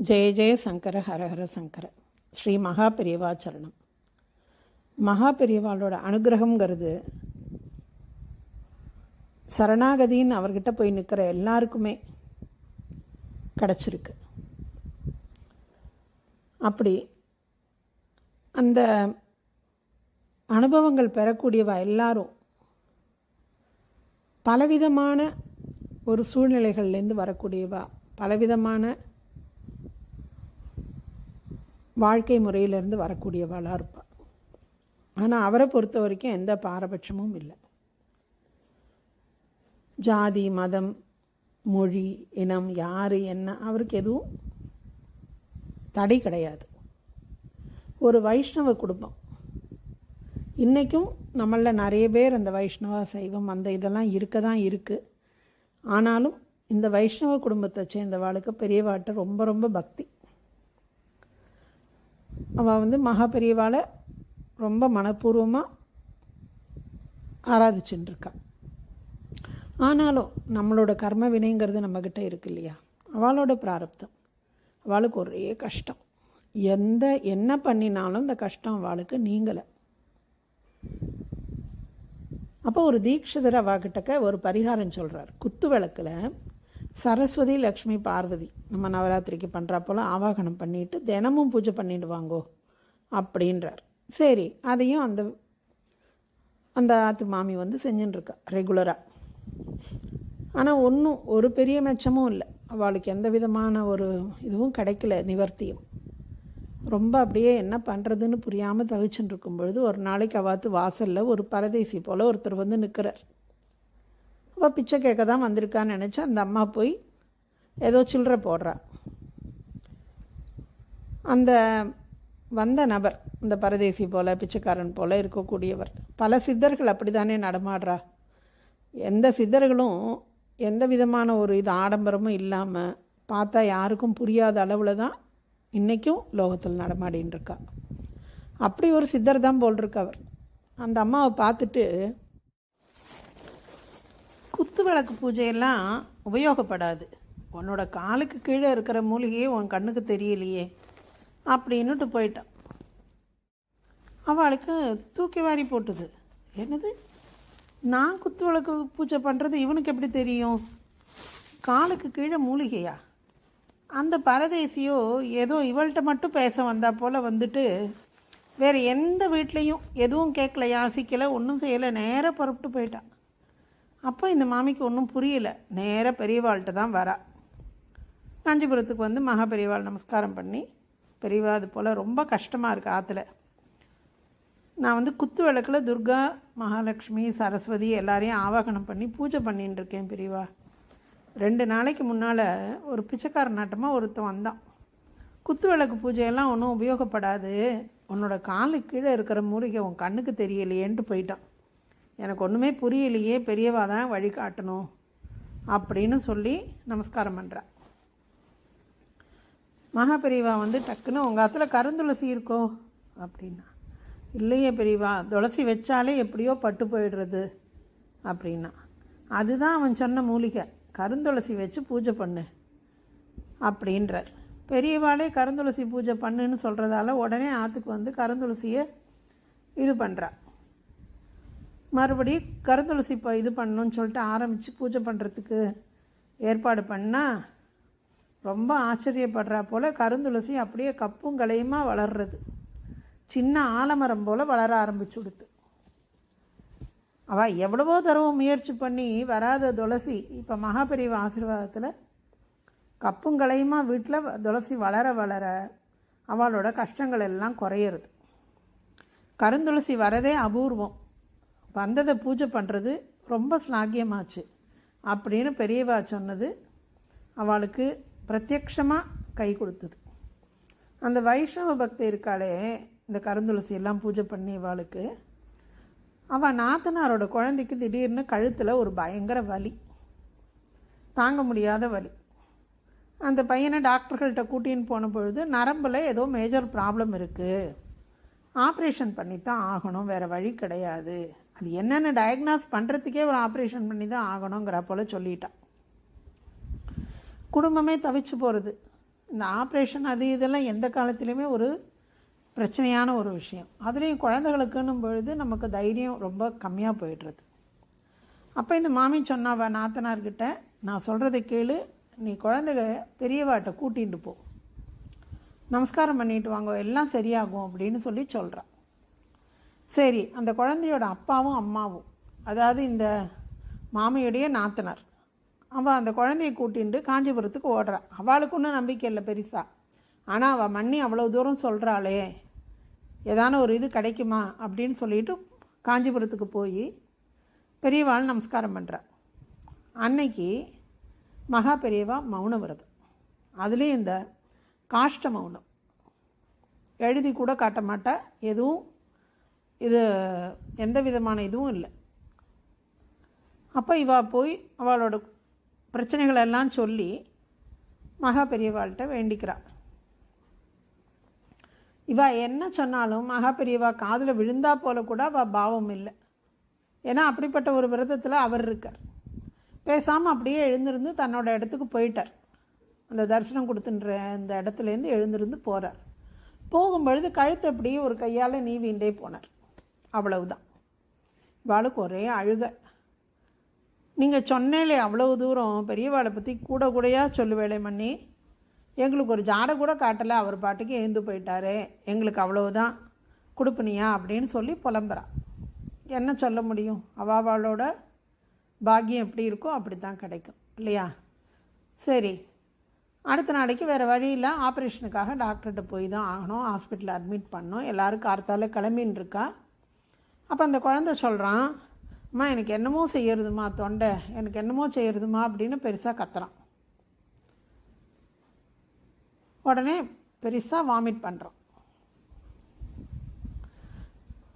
ஜெய ஜெய சங்கர ஹரஹர சங்கர. ஸ்ரீ மகா பெரியவா சரணம். மகா பெரியவாளோட அனுகிரகம்ங்கிறது சரணாகதின்னு அவர்கிட்ட போய் நிற்கிற எல்லாருக்குமே கிடச்சிருக்கு. அப்படி அந்த அனுபவங்கள் பெறக்கூடியவா எல்லாரும் பலவிதமான ஒரு சூழ்நிலைகள்லேருந்து வரக்கூடியவா, பலவிதமான வாழ்க்கை முறையிலேருந்து வரக்கூடியவாளாக இருப்பாள். ஆனால் அவரை பொறுத்த வரைக்கும் எந்த பாரபட்சமும் இல்லை. ஜாதி, மதம், மொழி, இனம், யார் என்ன அவருக்கு எதுவும் தடை கிடையாது. ஒரு வைஷ்ணவ குடும்பம். இன்றைக்கும் நம்மளில் நிறைய பேர் அந்த வைஷ்ணவ சைவம் அந்த இதெல்லாம் இருக்க தான் இருக்குது. ஆனாலும் இந்த வைஷ்ணவ குடும்பத்தை சேர்ந்தவாளுக்கு பெரியவாட்ட ரொம்ப ரொம்ப பக்தி. அவள் மகா பெரியவாளை ரொம்ப மனப்பூர்வமாக ஆராதிச்சுட்டுருக்கா. ஆனாலும் நம்மளோட கர்ம வினைங்கிறது நம்மக்கிட்ட இருக்கு இல்லையா, அவளோட பிராரப்தம். அவளுக்கு ஒரே கஷ்டம். என்ன பண்ணினாலும் இந்த கஷ்டம் அவளுக்கு நீங்கலை. அப்போ ஒரு தீட்சிதர் அவகிட்டக்க ஒரு பரிகாரம் சொல்கிறார். குத்து விளக்கில் சரஸ்வதி, லக்ஷ்மி, பார்வதி நம்ம நவராத்திரிக்கு பண்ணுறா போல் ஆவாகனம் பண்ணிவிட்டு தினமும் பூஜை பண்ணிட்டு வாங்கோ அப்படின்றார். சரி, அதையும் அந்த ஆத்து மாமி செஞ்சுட்டுருக்கா ரெகுலராக. ஆனால் ஒரு பெரிய மெச்சமும் இல்லை. அவளுக்கு எந்த விதமான ஒரு இதுவும் கிடைக்கல, நிவர்த்தியும். ரொம்ப அப்படியே என்ன பண்ணுறதுன்னு புரியாமல் தவிச்சுட்டு இருக்கும் பொழுது ஒரு நாளைக்கு அவாத்து வாசலில் ஒரு பரதேசி போல் ஒருத்தர் நிற்கிறார். அவள் பிச்சை கேட்க தான் வந்திருக்கான்னு நினச்சா அந்த அம்மா போய் ஏதோ சில்லறை போடுறா. அந்த வந்த நபர் இந்த பரதேசி போல் பிச்சைக்காரன் போல் இருக்கக்கூடியவர். பல சித்தர்கள் அப்படி தானே நடமாடுறா. எந்த சித்தர்களும் எந்த விதமான ஒரு ஆடம்பரமும் இல்லாமல் பார்த்தா யாருக்கும் புரியாத அளவில் தான் இன்றைக்கும் லோகத்தில் நடமாடின்னு இருக்கா. அப்படி ஒரு சித்தர் தான் போல் இருக்கு அவர். அந்த அம்மாவை பார்த்துட்டு, குத்து விளக்கு பூஜையெல்லாம் உபயோகப்படாது, உன்னோட காலுக்கு கீழே இருக்கிற மூலிகையே உன் கண்ணுக்கு தெரியலையே அப்படின்னுட்டு போயிட்டான். அவளுக்கு தூக்கி வாரி போட்டுது. என்னது, நான் குத்து விளக்கு பூஜை பண்ணுறது இவனுக்கு எப்படி தெரியும்? காலுக்கு கீழே மூலிகையா? அந்த பரதேசியோ ஏதோ இவள்கிட்ட மட்டும் பேச வந்தா போல் வேறு எந்த வீட்லேயும் எதுவும் கேட்கல, யாசிக்கலை, ஒன்றும் செய்யலை, நேராக புறப்பட்டு போயிட்டான். அப்போ இந்த மாமிக்கு ஒன்றும் புரியலை. நேராக பெரியவாள்கிட்ட தான் வரா. காஞ்சிபுரத்துக்கு மகா பெரியவாள் நமஸ்காரம் பண்ணி, பெரியவா அது போல் ரொம்ப கஷ்டமாக இருக்குது ஆற்றுல. நான் குத்து விளக்கில் துர்கா, மகாலட்சுமி, சரஸ்வதி எல்லாரையும் ஆவாகனம் பண்ணி பூஜை பண்ணின்னு இருக்கேன் பெரியவா. 2 நாளைக்கு முன்னால் ஒரு பிச்சைக்கார நாட்டமாக ஒருத்தன் வந்தான். குத்து விளக்கு பூஜையெல்லாம் ஒன்றும் உபயோகப்படாது, உன்னோட காலுக்கு கீழே இருக்கிற மூலிகை உன் கண்ணுக்கு தெரியலையேன்ட்டு போயிட்டான். எனக்கு ஒன்றுமே புரியலையே, பெரியவா தான் வழி காட்டணும் அப்படின்னு சொல்லி நமஸ்காரம் பண்ணுறா. மகா பெரியவா டக்குன்னு உங்கள் ஆற்றுல கருந்துளசி இருக்கோ அப்படின்னா. இல்லையே பெரியவா, துளசி வச்சாலே எப்படியோ பட்டு போயிடுறது அப்படின்னா. அதுதான் அவன் சொன்ன மூலிகை, கருந்துளசி வச்சு பூஜை பண்ணு அப்படின்றார். பெரியவாளே கருந்துளசி பூஜை பண்ணுன்னு சொல்கிறதால உடனே ஆற்றுக்கு கருந்துளசியை இது பண்ணுறா. மறுபடி கருந்துளசி இப்போ இது பண்ணணும்னு சொல்லிட்டு ஆரம்பித்து பூஜை பண்ணுறதுக்கு ஏற்பாடு பண்ணால் ரொம்ப ஆச்சரியப்படுறா போல் கருந்துளசி அப்படியே கப்பும் கலையுமா வளர்றது. சின்ன ஆலமரம் போல் வளர ஆரம்பிச்சு கொடுத்து. அவள் எவ்வளவோ தடவை முயற்சி பண்ணி வராத துளசி இப்போ மகாபெரிவா ஆசீர்வாதத்தில் கப்புங்களையுமா வீட்டில் துளசி வளர வளர அவளோட கஷ்டங்கள் எல்லாம் குறையிறது. கருந்துளசி வரதே அபூர்வம், வந்ததை பூஜை பண்ணுறது ரொம்ப ஸ்லாகியமாச்சு அப்படின்னு பெரியவா சொன்னது அவளுக்கு பிரத்யக்ஷமாக கை கொடுத்தது. அந்த வைஷ்ணவ பக்தி இருக்காளே, இந்த கருந்துளசி எல்லாம் பூஜை பண்ணி அவளுக்கு, அவள் நாத்தனாரோட குழந்தைக்கு திடீர்னு கழுத்தில் ஒரு பயங்கர வலி, தாங்க முடியாத வலி. அந்த பையனை டாக்டர்கள்ட்ட கூட்டின்னு போன பொழுது நரம்பில் ஏதோ மேஜர் ப்ராப்ளம் இருக்குது, ஆப்ரேஷன் பண்ணித்தான் ஆகணும், வேறு வழி கிடையாது, அது என்னென்ன டயக்னாஸ் பண்ணுறதுக்கே ஒரு ஆப்ரேஷன் பண்ணி தான் ஆகணுங்கிற போல் சொல்லிட்டான். குடும்பமே தவிச்சு போகிறது. இந்த ஆப்ரேஷன் அது இதெல்லாம் எந்த காலத்துலேயுமே ஒரு பிரச்சனையான ஒரு விஷயம். அதுலேயும் குழந்தைகளுக்குன்னும் பொழுது நமக்கு தைரியம் ரொம்ப கம்மியாக போயிடுறது. அப்போ இந்த மாமி சொன்னாவ நாத்தனார்கிட்ட, நான் சொல்கிறத கேளு, நீ குழந்தைக பெரியவாட்ட கூட்டிகிட்டு போ, நமஸ்காரம் பண்ணிட்டு வாங்க, எல்லாம் சரியாகும் அப்படின்னு சொல்லி சொல்கிறான். சரி, அந்த குழந்தையோட அப்பாவும் அம்மாவும், அதாவது இந்த மாமியுடைய நாத்தனார், அவள் அந்த குழந்தைய கூட்டிகிட்டு காஞ்சிபுரத்துக்கு ஓடுறா. அவளுக்கு ஒன்றும் நம்பிக்கை இல்லை பெருசா. ஆனால் அவள் மண்ணி அவ்வளோ தூரம் சொல்கிறாளே, ஏதான ஒரு இது கிடைக்குமா அப்படின்னு சொல்லிட்டு காஞ்சிபுரத்துக்கு போய் பெரியவாள் நமஸ்காரம் பண்ணுறா. அன்னைக்கு மகா பெரியவா மௌன விரதம். அதுலேயும் இந்த காஷ்ட மௌனம் எழுதி கூட காட்ட மாட்டா, எதுவும் இது எந்த விதமான இதுவும் இல்லை. அப்போ இவா போய் அவளோட பிரச்சனைகளெல்லாம் சொல்லி மகா பெரியவாள்கிட்ட வேண்டிக்கிறாள். இவா என்ன சொன்னாலும் மகா பெரியவா காதில் விழுந்தா போல கூட அவள் பாவம் இல்லை. ஏன்னா அப்படிப்பட்ட ஒரு விரதத்தில் அவர் இருக்கார். பேசாமல் அப்படியே எழுந்திருந்து தன்னோட இடத்துக்கு போயிட்டார். அந்த தரிசனம் கொடுத்துன்ற இந்த இடத்துலேருந்து எழுந்திருந்து போகிறார். போகும்பொழுது கழுத்து அப்படியே ஒரு கையால் நீவிண்டே போனார். அவ்வளவுதான். இவாளுக்கு ஒரே அழுக. நீங்கள் சொன்னேலே அவ்வளவு தூரம் பெரியவாளை பற்றி கூட கூடையாக சொல்லுவேளே மண்ணி, எங்களுக்கு ஒரு ஜாடை கூட காட்டலை, அவர் பாட்டுக்கு எழுந்து போயிட்டாரே, எங்களுக்கு அவ்வளவுதான் கொடுப்பனியா அப்படின்னு சொல்லி புலம்புறா. என்ன சொல்ல முடியும்? அவளோட பாக்கியம் எப்படி இருக்கோ அப்படி தான் கிடைக்கும் இல்லையா? சரி, அடுத்த நாளைக்கு வேறு வழியில் ஆப்ரேஷனுக்காக டாக்டர்கிட்ட போய் தான் ஆகணும். ஹாஸ்பிட்டலில் அட்மிட் பண்ணோம். எல்லோரும் கார்த்தால கிளம்பின்னு இருக்கா. அப்போ அந்த குழந்தை சொல்கிறான், அம்மா எனக்கு என்னமோ செய்யறதுமா, தொண்டை எனக்கு என்னமோ செய்யறதுமா அப்படின்னு பெருசாக கத்துறான். உடனே பெருசாக வாமிட் பண்ணுறான்.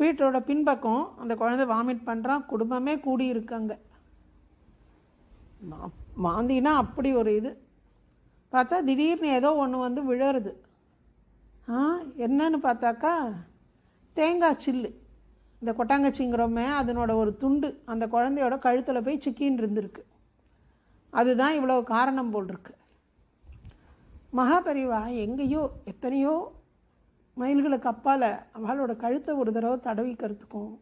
வீட்டோட பின்பக்கம் அந்த குழந்தை வாமிட் பண்ணுறான். குடும்பமே கூடி இருக்காங்க. வாந்தினா அப்படி ஒரு இது. பார்த்தா திடீர்னு ஏதோ ஒன்று வந்து விழருது. என்னன்னு பார்த்தாக்கா தேங்காய் சில்லு, இந்த கொட்டாங்கச்சிங்கிறோமே அதனோட ஒரு துண்டு அந்த குழந்தையோட கழுத்தில் போய் சிக்கின்னு இருந்திருக்கு. அதுதான் இவ்வளோ காரணம் போல் இருக்கு. மகாபெரிவா எங்கேயோ எத்தனையோ மைல்களுக்கு அப்பால் அவளோட கழுத்தை ஒரு தடவை தடவிக்கிறதுக்கும்,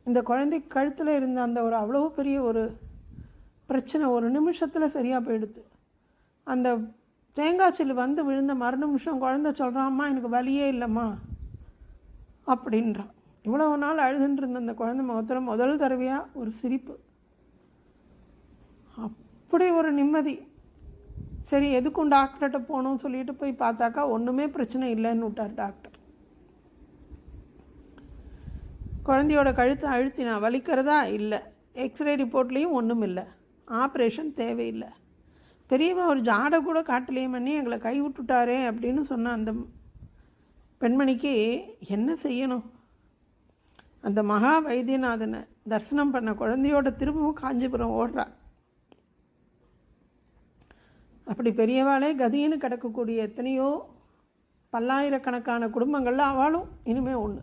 இந்த குழந்தை கழுத்தில் இருந்த அந்த ஒரு அவ்வளோ பெரிய ஒரு பிரச்சனை ஒரு நிமிஷத்தில் சரியாக போயிடுது. அந்த தேங்காய்ச்சில் வந்து விழுந்த மறு நிமிஷம் குழந்தை சொல்கிறாம்மா எனக்கு வலியே இல்லைம்மா அப்படின்றான். இவ்வளவு நாள் அழுதுன்னு இருந்த அந்த குழந்தை முகத்தில் முதல் தடவையாக ஒரு சிரிப்பு. அப்படி ஒரு நிம்மதி. சரி, எதுக்கும் டாக்டர்கிட்ட போகணும்னு சொல்லிட்டு போய் பார்த்தாக்கா ஒன்றுமே பிரச்சனை இல்லைன்னு விட்டார் டாக்டர். குழந்தையோட கழுத்தை அழுத்தினா வலிக்கிறதா இல்லை, எக்ஸ்ரே ரிப்போர்ட்லேயும் ஒன்றும் இல்லை, ஆப்ரேஷன் தேவையில்லை. பெரியவா ஒரு ஜாடை கூட காட்டலையே பண்ணி எங்களை கைவிட்டுட்டாரே அப்படின்னு சொன்ன அந்த பெண்மணிக்கு என்ன செய்யணும்? அந்த மகா வைத்தியநாதனை தரிசனம் பண்ண குழந்தையோட திரும்பவும் காஞ்சிபுரம் ஓடுறா. அப்படி பெரியவாளே கதின்னு கிடக்கக்கூடிய எத்தனையோ பல்லாயிரக்கணக்கான குடும்பங்களில் அவளும் இனிமே ஒன்று.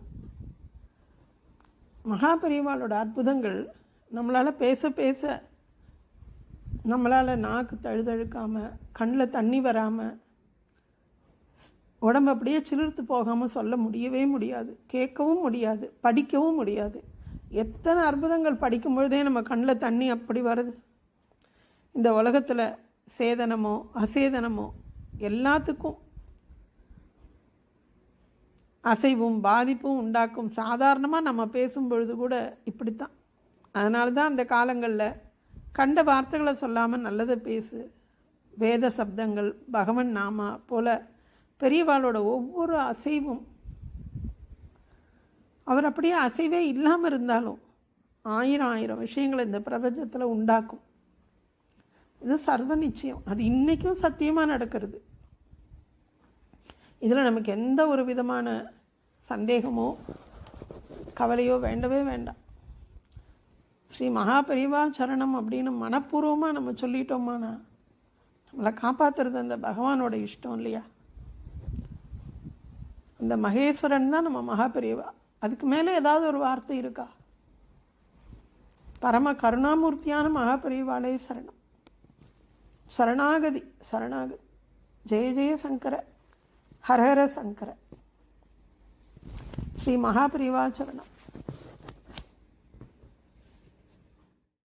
மகா பெரியவாளோட அற்புதங்கள் நம்மளால் பேச பேச நம்மளால் நாக்கு தழுதழுக்காமல், கண்ணில் தண்ணி வராமல், உடம்பு அப்படியே சிலிர்த்து போகாமல் சொல்ல முடியவே முடியாது, கேட்கவும் முடியாது, படிக்கவும் முடியாது. எத்தனை அற்புதங்கள் படிக்கும் பொழுதே நம்ம கண்ணில் தண்ணி அப்படி வருது. இந்த உலகத்தில் சேதனமோ அசேதனமோ எல்லாத்துக்கும் அசைவும் பாதிப்பும் உண்டாக்கும். சாதாரணமாக நம்ம பேசும் பொழுது கூட இப்படித்தான். அதனால தான் அந்த காலங்களில் கண்ட வார்த்தைகளை சொல்லாமல் நல்லதை பேசு, வேத சப்தங்கள், பகவன் நாமா போல பெரியவாளோட ஒவ்வொரு அசைவும், அவர் அப்படியே அசைவே இல்லாமல் இருந்தாலும் ஆயிரம் ஆயிரம் விஷயங்களை இந்த பிரபஞ்சத்தில் உண்டாக்கும். இது சர்வ நிச்சயம். அது இன்றைக்கும் சத்தியமாக நடக்கிறது. இதில் நமக்கு எந்த ஒரு விதமான சந்தேகமோ கவலையோ வேண்டவே வேண்டாம். ஸ்ரீ மகாபெரிவா சரணம் அப்படின்னு மனப்பூர்வமாக நம்ம சொல்லிட்டோம்னா நம்மளை காப்பாற்றுறது அந்த பகவானோட இஷ்டம் இல்லையா? அந்த மகேஸ்வரன் தான் நம்ம மகாபெரிவா. அதுக்கு மேலே ஏதாவது ஒரு வார்த்தை இருக்கா? பரம கருணாமூர்த்தியான மகாபெரிவாளே சரணம். சரணாகதி சரணாகதி. ஜெய ஜெய சங்கர, ஹரஹர சங்கர. ஸ்ரீ மகாபரிவா சரணம்.